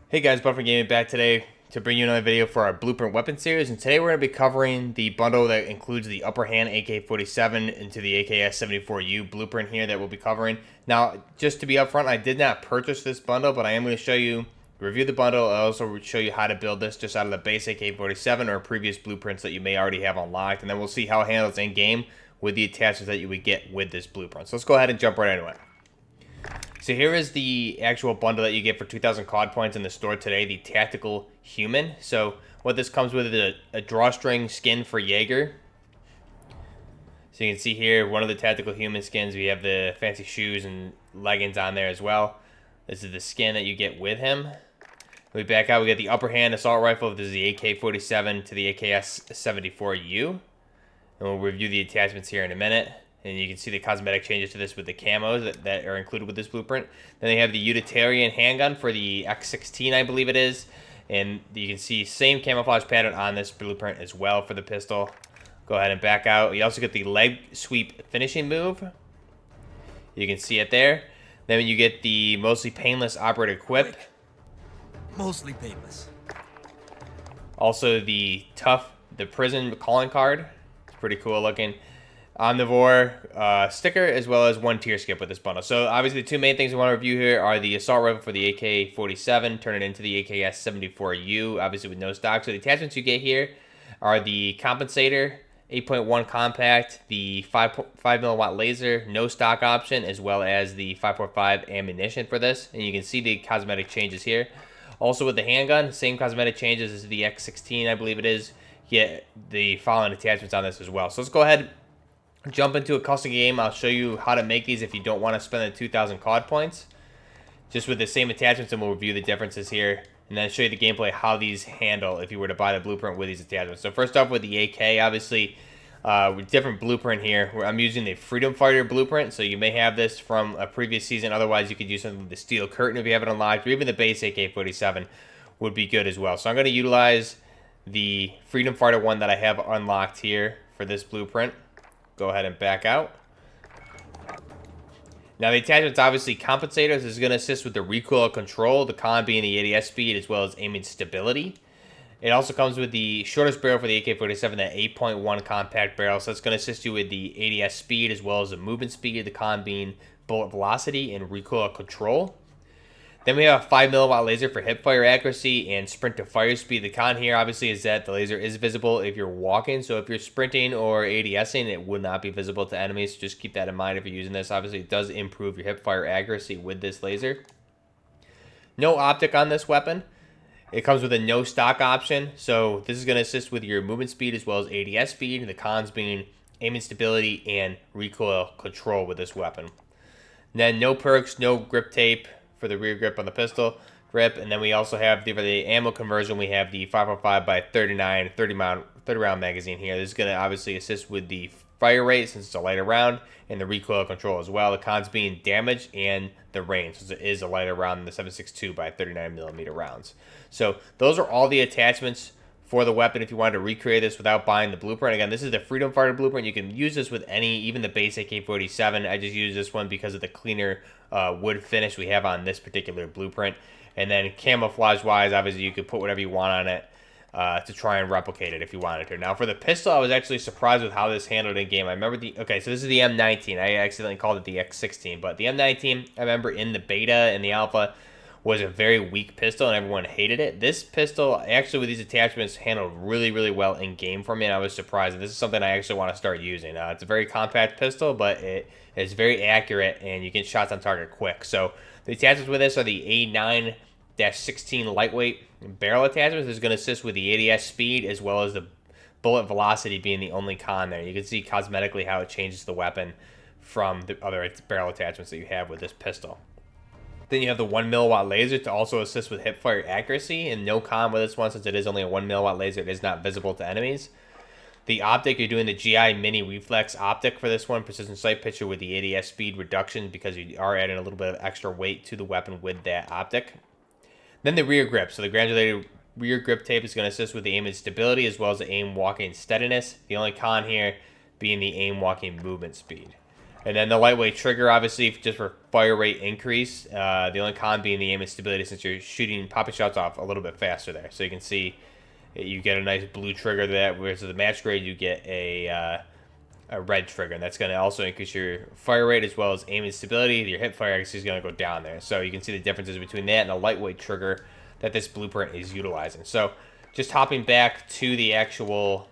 Hey guys, Buffer Gaming back today to bring you another video for our Blueprint Weapon Series, and today we're going to be covering the bundle that includes the upper hand AK-47 into the AKS-74U blueprint here that we'll be covering. Now, just to be upfront, I did not purchase this bundle, but I am going to show you, review the bundle. I'll also show you how to build this just out of the base AK-47 or previous blueprints that you may already have unlocked, and then we'll see how it handles in-game with the attachments that you would get with this blueprint. So let's go ahead and jump right into it. So here is the actual bundle that you get for 2,000 COD points in the store today, the Tactical Human. So what this comes with is a drawstring skin for Jaeger. So you can see here, one of the Tactical Human skins, we have the fancy shoes and leggings on there as well. This is the skin that you get with him. We back out, we get the upper hand assault rifle. This is the AK-47 to the AKS-74U. And we'll review the attachments here in a minute. And you can see the cosmetic changes to this with the camos that are included with this blueprint. Then they have the utilitarian handgun for the X16, I believe it is. And you can see same camouflage pattern on this blueprint as well for the pistol. Go ahead and back out. You also get the leg sweep finishing move. You can see it there. Then you get the mostly painless operator quip. Mostly painless. Also the prison calling card. It's pretty cool looking. Omnivore sticker, as well as one tier skip with this bundle. So obviously the two main things we want to review here are the assault rifle for the AK-47, turn it into the AKS-74U, obviously with no stock. So the attachments you get here are the compensator, 8.1 compact, the 5 milliwatt laser, no stock option, as well as the 5.5 ammunition for this. And you can see the cosmetic changes here. Also with the handgun, same cosmetic changes as the X16, I believe it is. You get the following attachments on this as well. So let's go ahead, jump into a custom game. I'll show you how to make these if you don't want to spend the 2,000 COD points. Just with the same attachments, and we'll review the differences here. And then show you the gameplay, how these handle if you were to buy the blueprint with these attachments. So first off with the AK, obviously, with different blueprint here. Where I'm using the Freedom Fighter blueprint, so you may have this from a previous season. Otherwise, you could use something with the Steel Curtain if you have it unlocked, or even the base AK-47 would be good as well. So I'm going to utilize the Freedom Fighter one that I have unlocked here for this blueprint. Go ahead and back out. Now the attachment's obviously compensators. This is going to assist with the recoil control, the con being the ADS speed, as well as aiming stability. It also comes with the shortest barrel for the AK-47, that 8.1 compact barrel. So it's going to assist you with the ADS speed, as well as the movement speed, the con being bullet velocity and recoil control. Then we have a 5 milliwatt laser for hip fire accuracy and sprint to fire speed. The con here obviously is that the laser is visible if you're walking. So if you're sprinting or ADSing, it would not be visible to enemies. So just keep that in mind if you're using this. Obviously, it does improve your hip fire accuracy with this laser. No optic on this weapon. It comes with a no stock option. So this is going to assist with your movement speed as well as ADS speed. The cons being aiming stability and recoil control with this weapon. And then no perks, no grip tape for the rear grip on the pistol grip. And then we also have for the ammo conversion, we have the 5.5 by 39 30 round magazine here. This is going to obviously assist with the fire rate since it's a lighter round, and the recoil control as well. The cons being damage and the range, since it is a lighter round than the 7.62 by 39 millimeter rounds. So those are all the attachments for the weapon if you wanted to recreate this without buying the blueprint. Again, this is the Freedom Fighter blueprint. You can use this with any, even the base AK-47. I just use this one because of the cleaner wood finish we have on this particular blueprint. And then camouflage-wise, obviously you could put whatever you want on it to try and replicate it if you wanted to. Now for the pistol, I was actually surprised with how this handled in game. I remember okay, so this is the M19. I accidentally called it the X16, but the M19, I remember in the beta and the alpha, was a very weak pistol and everyone hated it. This pistol, actually with these attachments, handled really, really well in game for me, and I was surprised. And this is something I actually want to start using. It's a very compact pistol, but it is very accurate and you get shots on target quick. So the attachments with this are the A9-16 lightweight barrel attachments. This is going to assist with the ADS speed as well as the bullet velocity being the only con there. You can see cosmetically how it changes the weapon from the other barrel attachments that you have with this pistol. Then you have the 1 milliwatt laser to also assist with hip fire accuracy, and no con with this one since it is only a 1 milliwatt laser. It is not visible to enemies. The optic, you're doing the GI Mini Reflex optic for this one, precision sight picture with the ADS speed reduction because you are adding a little bit of extra weight to the weapon with that optic. Then the rear grip. So the granulated rear grip tape is going to assist with the aim and stability as well as the aim walking steadiness. The only con here being the aim walking movement speed. And then the lightweight trigger, obviously, just for fire rate increase. The only con being the aim and stability, since you're popping shots off a little bit faster there. So you can see you get a nice blue trigger there, whereas the match grade you get a red trigger, and that's going to also increase your fire rate as well as aim and stability. Your hip fire accuracy is going to go down there. So you can see the differences between that and the lightweight trigger that this blueprint is utilizing. So just hopping back to the actual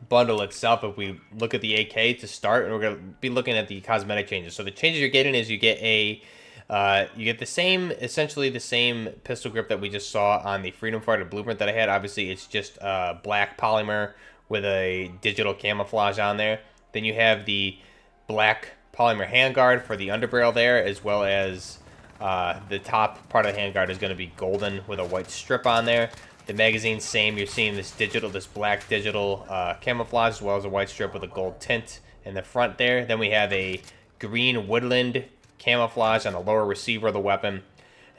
bundle itself, if we look at the AK to start, and we're going to be looking at the cosmetic changes. So the changes you're getting is you get the same, essentially the same pistol grip that we just saw on the Freedom Fighter blueprint that I had. Obviously, it's just black polymer with a digital camouflage on there. Then you have the black polymer handguard for the underbarrel there, as well as the top part of the handguard is going to be golden with a white strip on there. The magazine, same. You're seeing this black digital camouflage, as well as a white strip with a gold tint in the front there. Then we have a green woodland camouflage on the lower receiver of the weapon.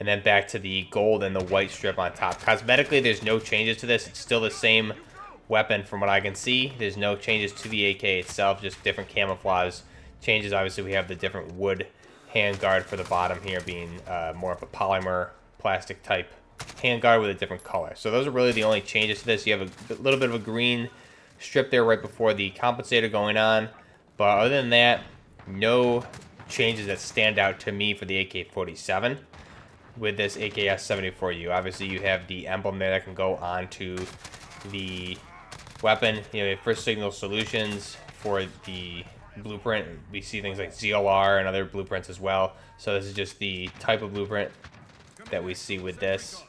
And then back to the gold and the white strip on top. Cosmetically, there's no changes to this. It's still the same weapon from what I can see. There's no changes to the AK itself, just different camouflage changes. Obviously, we have the different wood handguard for the bottom here being more of a polymer plastic type handguard with a different color. So those are really the only changes to this. You have a little bit of a green strip there right before the compensator going on. But other than that, no changes that stand out to me for the AK-47 with this AKS-74U. Obviously, you have the emblem there that can go onto the weapon. You know, first signal solutions for the blueprint. We see things like ZLR and other blueprints as well. So this is just the type of blueprint that we see with this.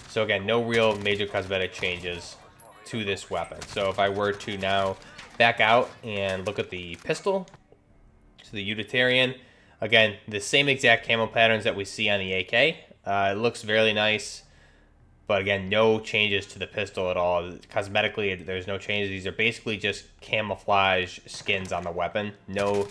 So again, no real major cosmetic changes to this weapon. So if I were to now back out and look at the pistol, so the utilitarian, again, the same exact camo patterns that we see on the AK. It looks very nice. But again, no changes to the pistol at all. Cosmetically, there's no changes. These are basically just camouflage skins on the weapon. No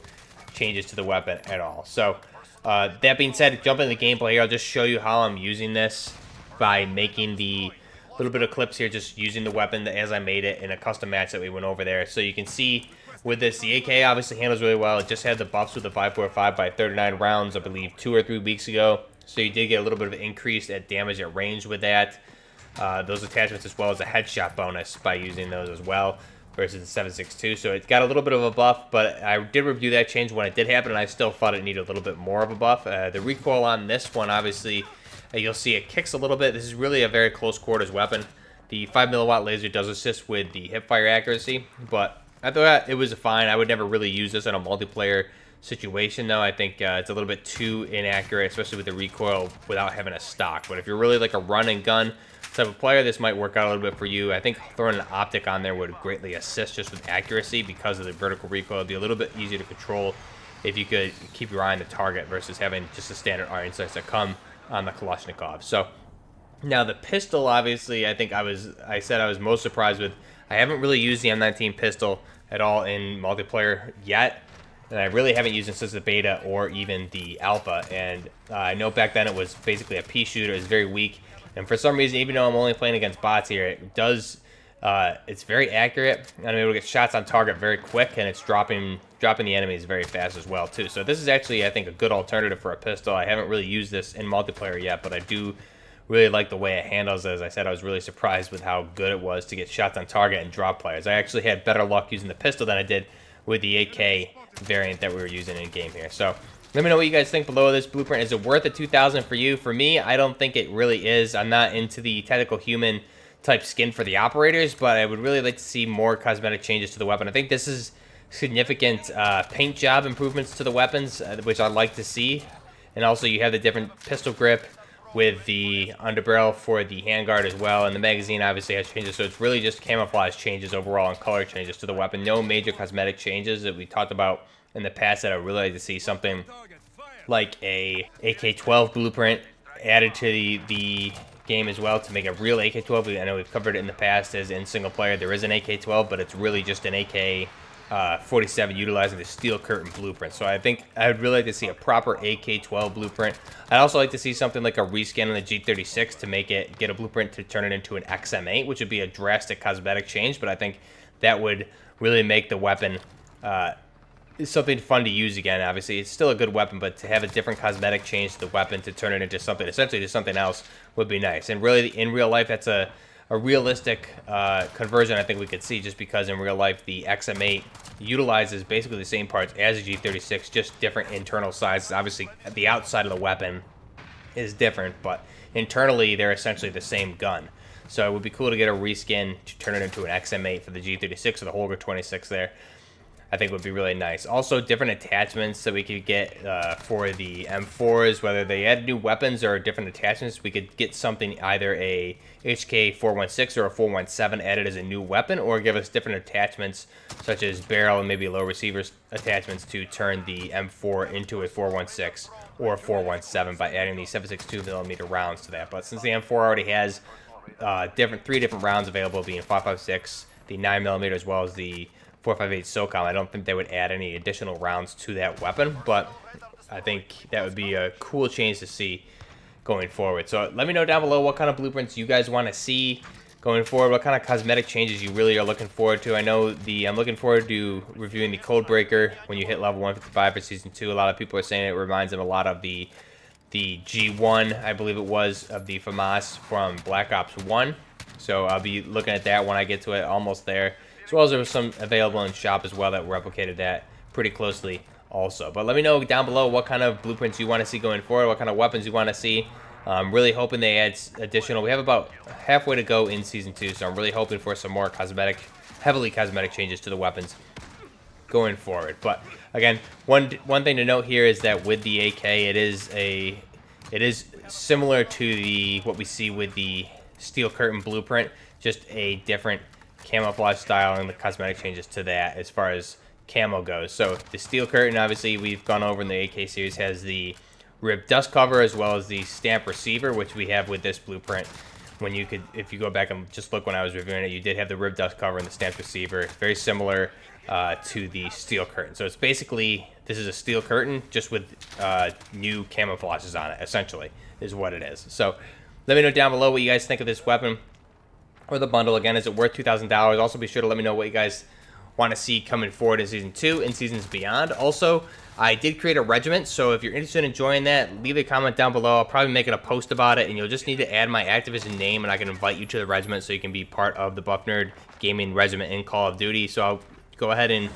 changes to the weapon at all. So, that being said, jump into the gameplay here. I'll just show you how I'm using this by making the little bit of clips here, just using the weapon as I made it in a custom match that we went over there. So you can see with this, the AK obviously handles really well. It just had the buffs with the 5.45 by 39 rounds, I believe, 2 or 3 weeks ago. So you did get a little bit of an increase at damage at range with that. Those attachments, as well as a headshot bonus by using those as well versus the 7.62. So it got a little bit of a buff, but I did review that change when it did happen, and I still thought it needed a little bit more of a buff. The recoil on this one, obviously, you'll see it kicks a little bit. This is really a very close quarters weapon. The 5mm laser does assist with the hip fire accuracy, but I thought it was fine. I would never really use this in a multiplayer situation, though. I think it's a little bit too inaccurate, especially with the recoil without having a stock. But if you're really like a run and gun type of player, this might work out a little bit for you. I think throwing an optic on there would greatly assist just with accuracy because of the vertical recoil. It'd be a little bit easier to control if you could keep your eye on the target versus having just the standard iron sights that come on the Kalashnikov. So now the pistol, obviously, I think I said I was most surprised with. I haven't really used the M19 pistol at all in multiplayer yet. And I really haven't used it since the beta or even the alpha. And I know back then it was basically a pea shooter. It was very weak. And for some reason, even though I'm only playing against bots here, it does, it's very accurate. And I'm able to get shots on target very quick, and it's dropping the enemies very fast as well, too. So this is actually, I think, a good alternative for a pistol. I haven't really used this in multiplayer yet, but I do really like the way it handles. As I said, I was really surprised with how good it was to get shots on target and drop players. I actually had better luck using the pistol than I did with the AK variant that we were using in game here. So let me know what you guys think below this blueprint. Is it worth the 2,000 for you? For me, I don't think it really is. I'm not into the tactical human type skin for the operators, but I would really like to see more cosmetic changes to the weapon. I think this is significant paint job improvements to the weapons, which I'd like to see. And also you have the different pistol grip with the underbarrel for the handguard as well, and the magazine obviously has changes, so it's really just camouflage changes overall and color changes to the weapon. No major cosmetic changes that we talked about in the past that I would really like to see. Something like a AK-12 blueprint added to the game as well to make a real AK-12. I know we've covered it in the past as in single player. There is an AK-12, but it's really just an AK-47 utilizing the steel curtain blueprint. So I think I would really like to see a proper AK-12 blueprint. I'd also like to see something like a rescan on the G36 to make it, get a blueprint to turn it into an XM8, which would be a drastic cosmetic change, but I think that would really make the weapon is something fun to use again. Obviously, it's still a good weapon, but to have a different cosmetic change to the weapon to turn it into something, essentially to something else, would be nice. And really, in real life, that's a realistic conversion I think we could see, just because in real life the XM8 utilizes basically the same parts as a G36, just different internal sizes. Obviously, the outside of the weapon is different, but internally they're essentially the same gun. So it would be cool to get a reskin to turn it into an XM8 for the G36 or the Holger 26 there. I think would be really nice. Also, different attachments that we could get for the M4s, whether they add new weapons or different attachments. We could get something, either a HK-416 or a 417 added as a new weapon, or give us different attachments such as barrel and maybe low receivers attachments to turn the M4 into a 416 or a 417 by adding the 7.62mm rounds to that. But since the M4 already has three different rounds available, being 5.56, the 9mm, as well as the 4.58 SOCOM, I don't think they would add any additional rounds to that weapon, but I think that would be a cool change to see going forward. So let me know down below what kind of blueprints you guys want to see going forward, what kind of cosmetic changes you really are looking forward to. I know I'm looking forward to reviewing the Code Breaker when you hit level 155 for Season 2. A lot of people are saying it reminds them a lot of the G1, I believe it was, of the FAMAS from Black Ops 1. So I'll be looking at that when I get to it, almost there. As well as there was some available in shop as well that replicated that pretty closely also. But let me know down below what kind of blueprints you want to see going forward, what kind of weapons you want to see. I'm really hoping they add additional. We have about halfway to go in Season 2, so I'm really hoping for some more heavily cosmetic changes to the weapons going forward. But again, one thing to note here is that with the AK, it is similar to what we see with the Steel Curtain blueprint, just a different camouflage style and the cosmetic changes to that as far as camo goes. So the Steel Curtain, obviously we've gone over in the AK series, has the ribbed dust cover as well as the stamp receiver, which we have with this blueprint. If you go back and just look when I was reviewing it, you did have the ribbed dust cover and the stamped receiver, very similar to the Steel Curtain. So it's basically, this is a Steel Curtain just with new camouflages on it, essentially, is what it is. So let me know down below what you guys think of this weapon or the bundle. Again, is it worth $2,000? Also, be sure to let me know what you guys want to see coming forward in Season 2 and seasons beyond. Also, I did create a regiment, so if you're interested in joining that, leave a comment down below. I'll probably be making a post about it, and you'll just need to add my Activision name, and I can invite you to the regiment so you can be part of the Buff Nerd Gaming Regiment in Call of Duty. So I'll go ahead and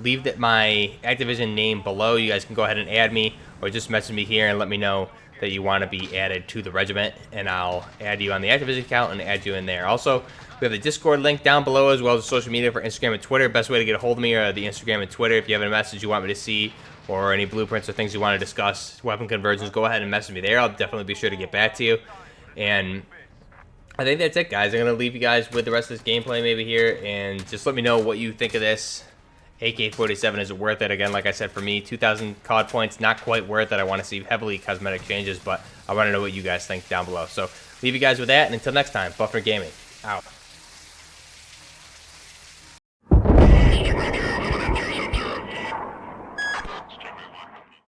leave my Activision name below. You guys can go ahead and add me, or just message me here and let me know that you want to be added to the regiment, and I'll add you on the Activision account and add you in there. Also, we have the Discord link down below, as well as social media for Instagram and Twitter. Best way to get a hold of me are the Instagram and Twitter. If you have a message you want me to see, or any blueprints or things you want to discuss, weapon conversions, go ahead and message me there. I'll definitely be sure to get back to you. And I think that's it, guys. I'm going to leave you guys with the rest of this gameplay maybe here, and just let me know what you think of this AK-47. Is it worth it? Again, like I said, for me, 2,000 COD points, not quite worth it. I want to see heavily cosmetic changes, but I want to know what you guys think down below. So leave you guys with that, and until next time, Buff Nerd Gaming, out.